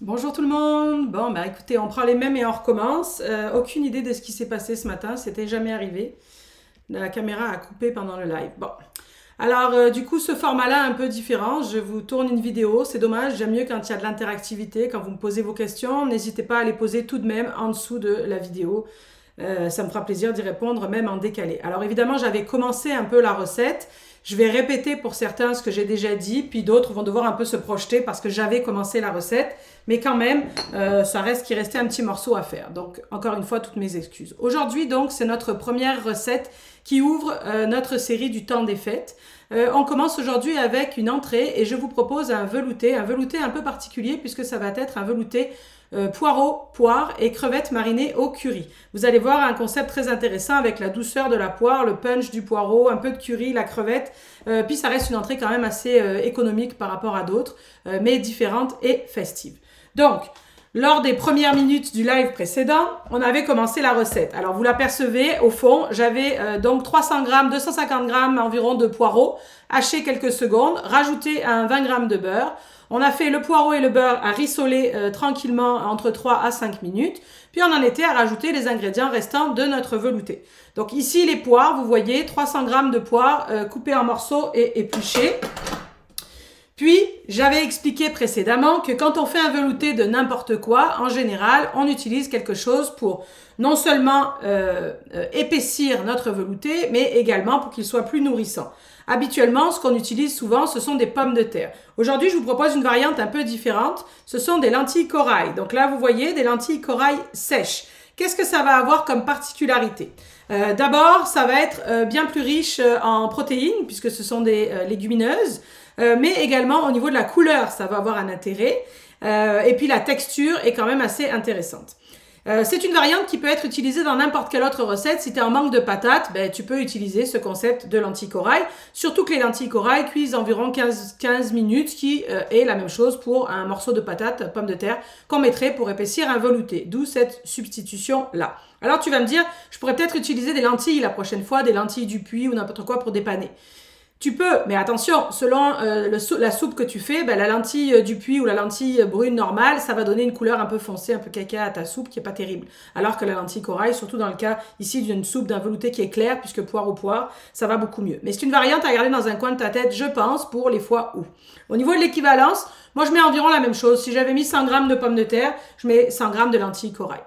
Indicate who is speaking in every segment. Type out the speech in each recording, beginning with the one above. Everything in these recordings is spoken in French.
Speaker 1: Bonjour tout le monde. Bon, bah écoutez, on prend les mêmes et on recommence. Aucune idée de ce qui s'est passé ce matin, c'était jamais arrivé. La caméra a coupé pendant le live. Bon, alors du coup, ce format-là est un peu différent. Je vous tourne une vidéo, c'est dommage. J'aime mieux quand il y a de l'interactivité, quand vous me posez vos questions. N'hésitez pas à les poser tout de même en dessous de la vidéo. Ça me fera plaisir d'y répondre, même en décalé. Alors évidemment, j'avais commencé un peu la recette. Je vais répéter pour certains ce que j'ai déjà dit, puis d'autres vont devoir un peu se projeter parce que j'avais commencé la recette. Mais quand même, ça reste qu'il restait un petit morceau à faire. Donc, encore une fois, toutes mes excuses. Aujourd'hui, donc, c'est notre première recette qui ouvre notre série du temps des fêtes. On commence aujourd'hui avec une entrée et je vous propose un velouté un peu particulier puisque ça va être un velouté poireaux, poire et crevettes marinées au curry. Vous allez voir un concept très intéressant avec la douceur de la poire, le punch du poireau, un peu de curry, la crevette. Puis ça reste une entrée quand même assez économique par rapport à d'autres, mais différente et festive. Donc, lors des premières minutes du live précédent, on avait commencé la recette. Alors, vous l'apercevez, au fond, j'avais donc 300 g, 250 g environ de poireaux, hachés quelques secondes, rajouté un 20 g de beurre. On a fait le poireau et le beurre à rissoler tranquillement entre 3 à 5 minutes. Puis, on en était à rajouter les ingrédients restants de notre velouté. Donc, ici, les poires, vous voyez, 300 g de poires coupées en morceaux et épluchées. Puis, j'avais expliqué précédemment que quand on fait un velouté de n'importe quoi, en général, on utilise quelque chose pour non seulement épaissir notre velouté, mais également pour qu'il soit plus nourrissant. Habituellement, ce qu'on utilise souvent, ce sont des pommes de terre. Aujourd'hui, je vous propose une variante un peu différente. Ce sont des lentilles corail. Donc là, vous voyez, des lentilles corail sèches. Qu'est-ce que ça va avoir comme particularité? D'abord, ça va être bien plus riche en protéines, puisque ce sont des légumineuses. Mais également au niveau de la couleur, ça va avoir un intérêt. Et puis la texture est quand même assez intéressante. C'est une variante qui peut être utilisée dans n'importe quelle autre recette. Si tu es en manque de patates, ben, tu peux utiliser ce concept de lentilles corail. Surtout que les lentilles corail cuisent environ 15 minutes, ce qui est la même chose pour un morceau de patate, pomme de terre, qu'on mettrait pour épaissir un velouté. D'où cette substitution-là. Alors tu vas me dire, je pourrais peut-être utiliser des lentilles la prochaine fois, des lentilles du Puy ou n'importe quoi pour dépanner. Tu peux, mais attention, selon la soupe que tu fais, ben, la lentille du Puy ou la lentille brune normale, ça va donner une couleur un peu foncée, un peu caca à ta soupe qui est pas terrible. Alors que la lentille corail, surtout dans le cas ici d'une soupe d'un velouté qui est clair, puisque poire au poire, ça va beaucoup mieux. Mais c'est une variante à garder dans un coin de ta tête, je pense, pour les fois où. Au niveau de l'équivalence, moi je mets environ la même chose. Si j'avais mis 100 g de pommes de terre, je mets 100 g de lentilles corail.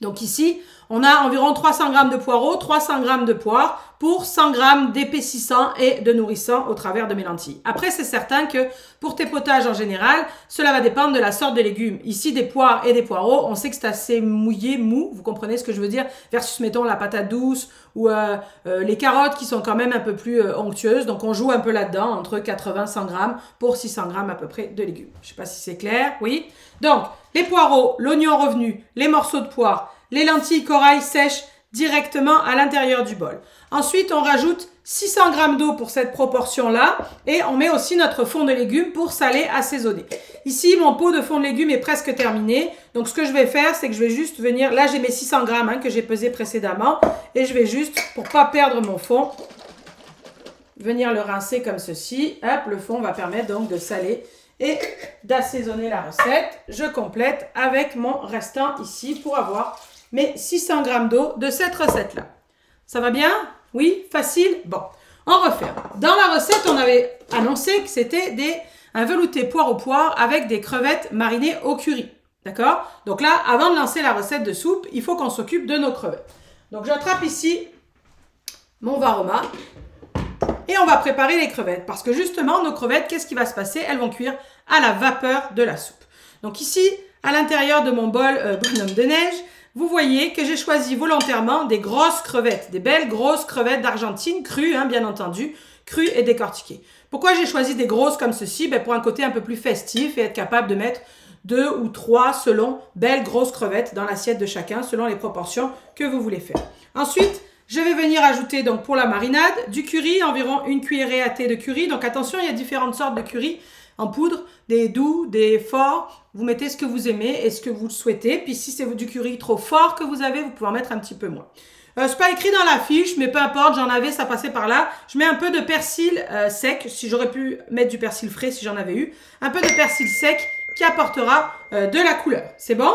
Speaker 1: Donc ici, on a environ 300 g de poireaux, 300 g de poire pour 100 g d'épaississant et de nourrissant au travers de mes lentilles. Après, c'est certain que pour tes potages en général, cela va dépendre de la sorte de légumes. Ici, des poires et des poireaux, on sait que c'est assez mouillé, mou, vous comprenez ce que je veux dire, versus, mettons, la patate douce ou les carottes qui sont quand même un peu plus onctueuses. Donc, on joue un peu là-dedans, entre 80-100 g pour 600 g à peu près de légumes. Je sais pas si c'est clair, oui. Donc, les poireaux, l'oignon revenu, les morceaux de poire, les lentilles corail sèches directement à l'intérieur du bol. Ensuite, on rajoute 600 g d'eau pour cette proportion-là et on met aussi notre fond de légumes pour saler, assaisonner. Ici, mon pot de fond de légumes est presque terminé. Donc, ce que je vais faire, c'est que je vais juste venir... Là, j'ai mes 600 g que j'ai pesé précédemment et je vais juste, pour pas perdre mon fond, venir le rincer comme ceci. Hop, le fond va permettre donc de saler et d'assaisonner la recette. Je complète avec mon restant ici pour avoir mes 600 g d'eau de cette recette-là. Ça va bien? Oui? Facile? Bon, on refait. Dans la recette, on avait annoncé que c'était un velouté poire au poire avec des crevettes marinées au curry. D'accord? Donc là, avant de lancer la recette de soupe, il faut qu'on s'occupe de nos crevettes. Donc j'attrape ici mon varoma et on va préparer les crevettes. Parce que justement, nos crevettes, qu'est-ce qui va se passer? Elles vont cuire à la vapeur de la soupe. Donc ici, à l'intérieur de mon bol bonhomme de neige, vous voyez que j'ai choisi volontairement des grosses crevettes, des belles grosses crevettes d'Argentine, crues, hein, bien entendu, crues et décortiquées. Pourquoi j'ai choisi des grosses comme ceci? Ben, pour un côté un peu plus festif et être capable de mettre 2 ou 3 selon belles grosses crevettes dans l'assiette de chacun, selon les proportions que vous voulez faire. Ensuite, je vais venir ajouter donc pour la marinade du curry, environ une cuillerée à thé de curry. Donc attention, il y a différentes sortes de curry en poudre, des doux, des forts. Vous mettez ce que vous aimez et ce que vous souhaitez. Puis si c'est du curry trop fort que vous avez, vous pouvez en mettre un petit peu moins. C'est pas écrit dans la fiche, mais peu importe, j'en avais, ça passait par là. Je mets un peu de persil sec, si j'aurais pu mettre du persil frais si j'en avais eu. Un peu de persil sec qui apportera de la couleur. C'est bon?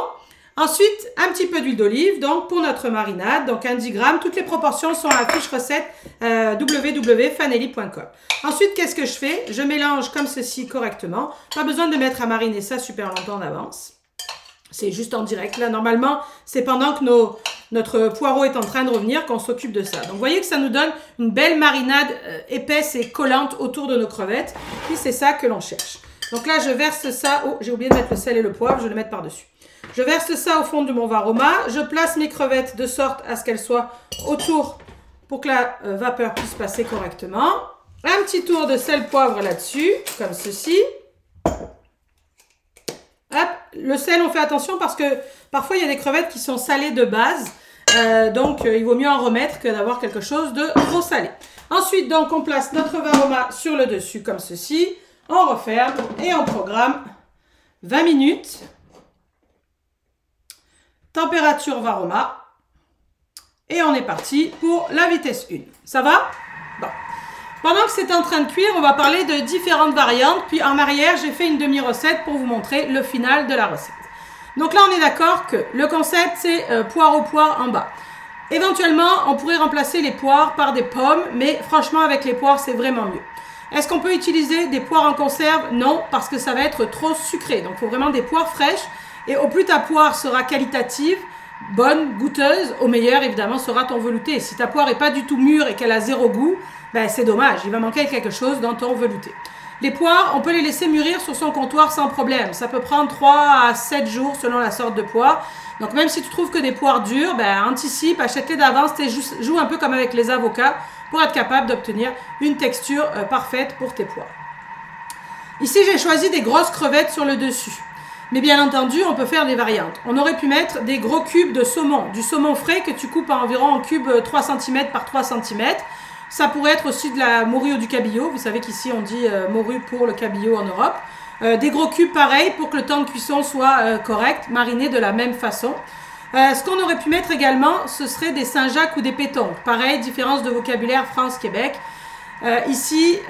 Speaker 1: Ensuite, un petit peu d'huile d'olive, donc pour notre marinade, donc un 10 grammes. Toutes les proportions sont à la fiche recette www.fanelli.com. Ensuite, qu'est-ce que je fais? Je mélange comme ceci correctement. Pas besoin de mettre à mariner ça super longtemps d'avance. C'est juste en direct. Là, normalement, c'est pendant que notre poireau est en train de revenir qu'on s'occupe de ça. Donc, vous voyez que ça nous donne une belle marinade épaisse et collante autour de nos crevettes. Puis, c'est ça que l'on cherche. Donc là, je verse ça. Oh, j'ai oublié de mettre le sel et le poivre. Je vais le mettre par-dessus. Je verse ça au fond de mon varoma. Je place mes crevettes de sorte à ce qu'elles soient autour pour que la vapeur puisse passer correctement. Un petit tour de sel-poivre là-dessus, comme ceci. Hop, le sel, on fait attention parce que parfois, il y a des crevettes qui sont salées de base. Donc, il vaut mieux en remettre que d'avoir quelque chose de trop salé. Ensuite, donc, on place notre varoma sur le dessus comme ceci. On referme et on programme 20 minutes. Température varoma. Et on est parti pour la vitesse 1. Ça va? Bon. Pendant que c'est en train de cuire, on va parler de différentes variantes. Puis en arrière, j'ai fait une demi-recette pour vous montrer le final de la recette. Donc là, on est d'accord que le concept, c'est poire aux poires en bas. Éventuellement, on pourrait remplacer les poires par des pommes. Mais franchement, avec les poires, c'est vraiment mieux. Est-ce qu'on peut utiliser des poires en conserve? Non, parce que ça va être trop sucré. Donc, il faut vraiment des poires fraîches. Et au plus ta poire sera qualitative, bonne, goûteuse, au meilleur, évidemment, sera ton velouté. Si ta poire n'est pas du tout mûre et qu'elle a zéro goût, ben c'est dommage. Il va manquer quelque chose dans ton velouté. Les poires, on peut les laisser mûrir sur son comptoir sans problème. Ça peut prendre 3 à 7 jours selon la sorte de poire. Donc, même si tu trouves que des poires dures, ben, anticipe, achète-les d'avance. Joue un peu comme avec les avocats pour être capable d'obtenir une texture parfaite pour tes poires. Ici, j'ai choisi des grosses crevettes sur le dessus. Mais bien entendu, on peut faire des variantes. On aurait pu mettre des gros cubes de saumon, du saumon frais que tu coupes environ en cubes 3 cm par 3 cm. Ça pourrait être aussi de la morue ou du cabillaud. Vous savez qu'ici, on dit morue pour le cabillaud en Europe. Des gros cubes pareil pour que le temps de cuisson soit correct, marinés de la même façon. Ce qu'on aurait pu mettre également, ce serait des Saint-Jacques ou des pétoncles. Pareil, différence de vocabulaire France-Québec. Ici,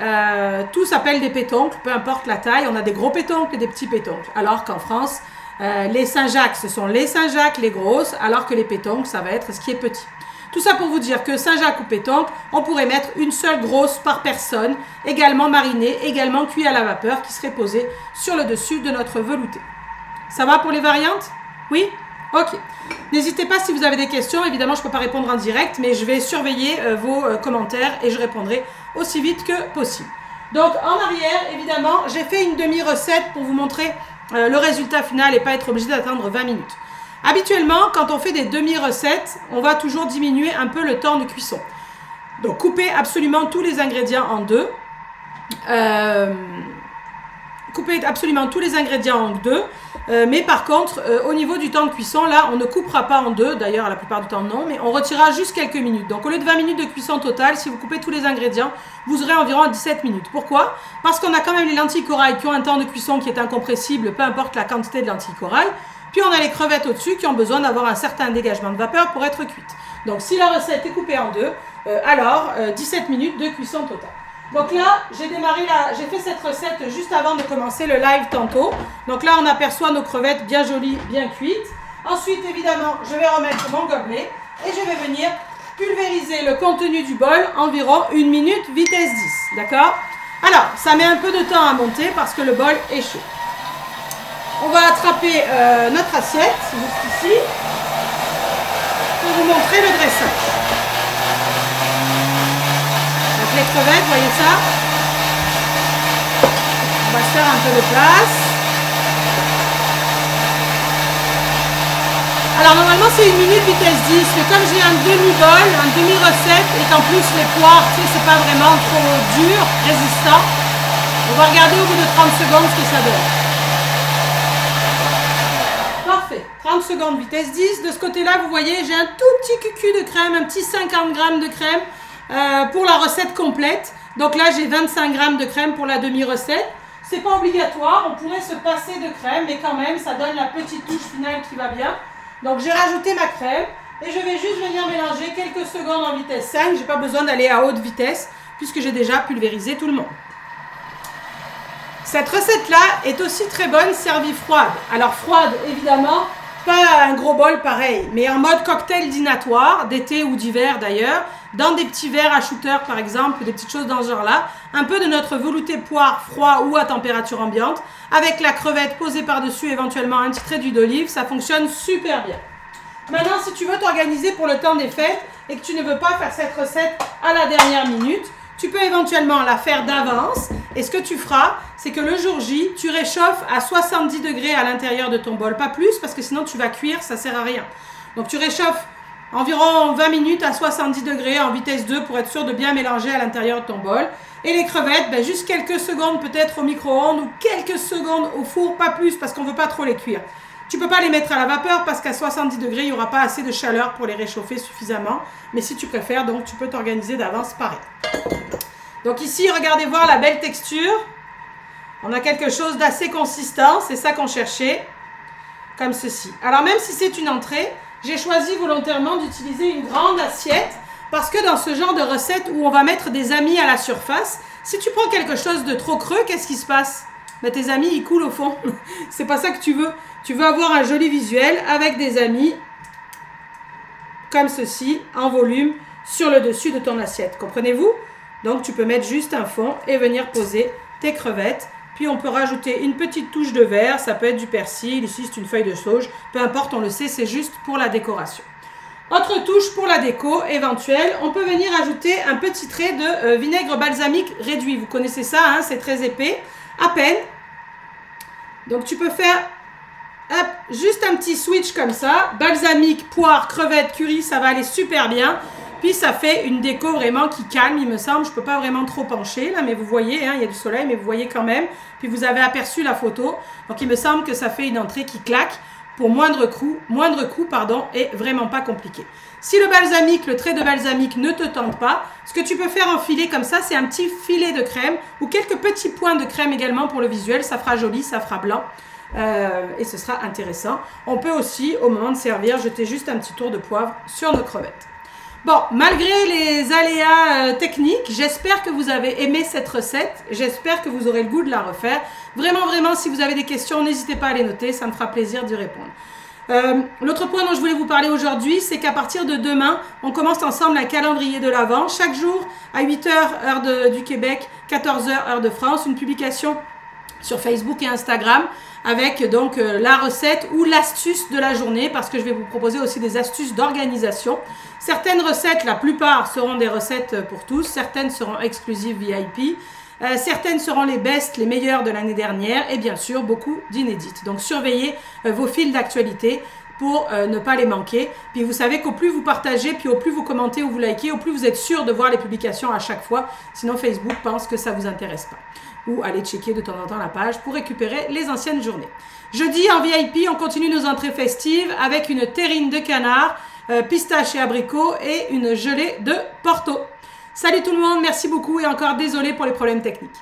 Speaker 1: tout s'appelle des pétoncles, peu importe la taille. On a des gros pétoncles et des petits pétoncles. Alors qu'en France, les Saint-Jacques, ce sont les Saint-Jacques, les grosses, alors que les pétoncles, ça va être ce qui est petit. Tout ça pour vous dire que Saint-Jacques ou pétoncle, on pourrait mettre une seule grosse par personne, également marinée, également cuit à la vapeur, qui serait posée sur le dessus de notre velouté. Ça va pour les variantes? Oui? Ok. N'hésitez pas si vous avez des questions. Évidemment, je ne peux pas répondre en direct, mais je vais surveiller vos commentaires et je répondrai aussi vite que possible. Donc, en arrière, évidemment, j'ai fait une demi-recette pour vous montrer le résultat final et pas être obligé d'attendre 20 minutes. Habituellement, quand on fait des demi-recettes, on va toujours diminuer un peu le temps de cuisson. Donc, coupez absolument tous les ingrédients en deux. Coupez absolument tous les ingrédients en deux. Mais par contre, au niveau du temps de cuisson, là, on ne coupera pas en deux. D'ailleurs, la plupart du temps, non. Mais on retirera juste quelques minutes. Donc, au lieu de 20 minutes de cuisson totale, si vous coupez tous les ingrédients, vous aurez environ 17 minutes. Pourquoi? Parce qu'on a quand même les lentilles corail qui ont un temps de cuisson qui est incompressible, peu importe la quantité de lentilles corail. Puis, on a les crevettes au-dessus qui ont besoin d'avoir un certain dégagement de vapeur pour être cuites. Donc, si la recette est coupée en deux, alors 17 minutes de cuisson totale. Donc là, j'ai fait cette recette juste avant de commencer le live tantôt. Donc là, on aperçoit nos crevettes bien jolies, bien cuites. Ensuite, évidemment, je vais remettre mon gobelet et je vais venir pulvériser le contenu du bol environ 1 minute, vitesse 10. D'accord? Alors, ça met un peu de temps à monter parce que le bol est chaud. On va attraper notre assiette, juste ici, pour vous montrer le dressage. Les crevettes, voyez ça? On va se faire un peu de place. Alors normalement c'est 1 minute vitesse 10, mais comme j'ai un demi-bol, un demi-recette, et qu'en plus les poires, tu sais, c'est pas vraiment trop dur, résistant, on va regarder au bout de 30 secondes ce que ça donne. Parfait, 30 secondes vitesse 10. De ce côté-là, vous voyez, j'ai un tout petit cucu de crème, un petit 50 g de crème. Pour la recette complète. Donc là, j'ai 25 g de crème pour la demi-recette. C'est pas obligatoire, on pourrait se passer de crème, mais quand même, ça donne la petite touche finale qui va bien. Donc j'ai rajouté ma crème et je vais juste venir mélanger quelques secondes en vitesse 5. J'ai pas besoin d'aller à haute vitesse puisque j'ai déjà pulvérisé tout le monde. Cette recette-là est aussi très bonne servie froide. Alors froide, évidemment, pas un gros bol pareil, mais en mode cocktail dînatoire, d'été ou d'hiver d'ailleurs, dans des petits verres à shooter par exemple, des petites choses dans ce genre-là, un peu de notre velouté poire froid ou à température ambiante, avec la crevette posée par-dessus, éventuellement un petit trait d'huile d'olive, ça fonctionne super bien. Maintenant, si tu veux t'organiser pour le temps des fêtes et que tu ne veux pas faire cette recette à la dernière minute, tu peux éventuellement la faire d'avance. Et ce que tu feras, c'est que le jour J, tu réchauffes à 70 degrés à l'intérieur de ton bol. Pas plus, parce que sinon tu vas cuire, ça ne sert à rien. Donc tu réchauffes environ 20 minutes à 70 degrés en vitesse 2 pour être sûr de bien mélanger à l'intérieur de ton bol. Et les crevettes, ben, juste quelques secondes peut-être au micro-ondes ou quelques secondes au four, pas plus, parce qu'on ne veut pas trop les cuire. Tu ne peux pas les mettre à la vapeur parce qu'à 70 degrés, il n'y aura pas assez de chaleur pour les réchauffer suffisamment. Mais si tu préfères, donc tu peux t'organiser d'avance pareil. Donc ici, regardez voir la belle texture. On a quelque chose d'assez consistant, c'est ça qu'on cherchait, comme ceci. Alors même si c'est une entrée, j'ai choisi volontairement d'utiliser une grande assiette parce que dans ce genre de recette où on va mettre des amis à la surface, si tu prends quelque chose de trop creux, qu'est-ce qui se passe? Ben, tes amis, ils coulent au fond. C'est pas ça que tu veux. Tu veux avoir un joli visuel avec des amis comme ceci, en volume, sur le dessus de ton assiette. Comprenez-vous? Donc, tu peux mettre juste un fond et venir poser tes crevettes. Puis, on peut rajouter une petite touche de vert. Ça peut être du persil. Ici, c'est une feuille de sauge. Peu importe, on le sait, c'est juste pour la décoration. Autre touche pour la déco éventuelle, on peut venir ajouter un petit trait de vinaigre balsamique réduit. Vous connaissez ça, hein, c'est très épais, à peine. Donc, tu peux faire hop, juste un petit switch comme ça. Balsamique, poire, crevette, curry, ça va aller super bien. Puis ça fait une déco vraiment qui calme, il me semble. Je ne peux pas vraiment trop pencher là, mais vous voyez, hein, il y a du soleil, mais vous voyez quand même. Puis vous avez aperçu la photo. Donc il me semble que ça fait une entrée qui claque pour moindre coût, et vraiment pas compliqué. Si le balsamique, le trait de balsamique ne te tente pas, ce que tu peux faire en filet comme ça, c'est un petit filet de crème ou quelques petits points de crème également pour le visuel. Ça fera joli, ça fera blanc. Et ce sera intéressant. On peut aussi, au moment de servir, jeter juste un petit tour de poivre sur nos crevettes. Bon, malgré les aléas techniques, j'espère que vous avez aimé cette recette. J'espère que vous aurez le goût de la refaire. Vraiment, vraiment, si vous avez des questions, n'hésitez pas à les noter. Ça me fera plaisir d'y répondre. L'autre point dont je voulais vous parler aujourd'hui, c'est qu'à partir de demain, on commence ensemble un calendrier de l'Avent. Chaque jour, à 8h, heure du Québec, 14h, heure de France, une publication sur Facebook et Instagram avec donc la recette ou l'astuce de la journée, parce que je vais vous proposer aussi des astuces d'organisation. Certaines recettes, la plupart seront des recettes pour tous, certaines seront exclusives VIP, certaines seront les best, les meilleures de l'année dernière et bien sûr beaucoup d'inédites. Donc surveillez vos fils d'actualité pour ne pas les manquer. Puis vous savez qu'au plus vous partagez, puis au plus vous commentez ou vous likez, au plus vous êtes sûr de voir les publications à chaque fois. Sinon Facebook pense que ça ne vous intéresse pas. Ou allez checker de temps en temps la page pour récupérer les anciennes journées. Jeudi, en VIP, on continue nos entrées festives avec une terrine de canard, pistache et abricot et une gelée de Porto. Salut tout le monde, merci beaucoup et encore désolé pour les problèmes techniques.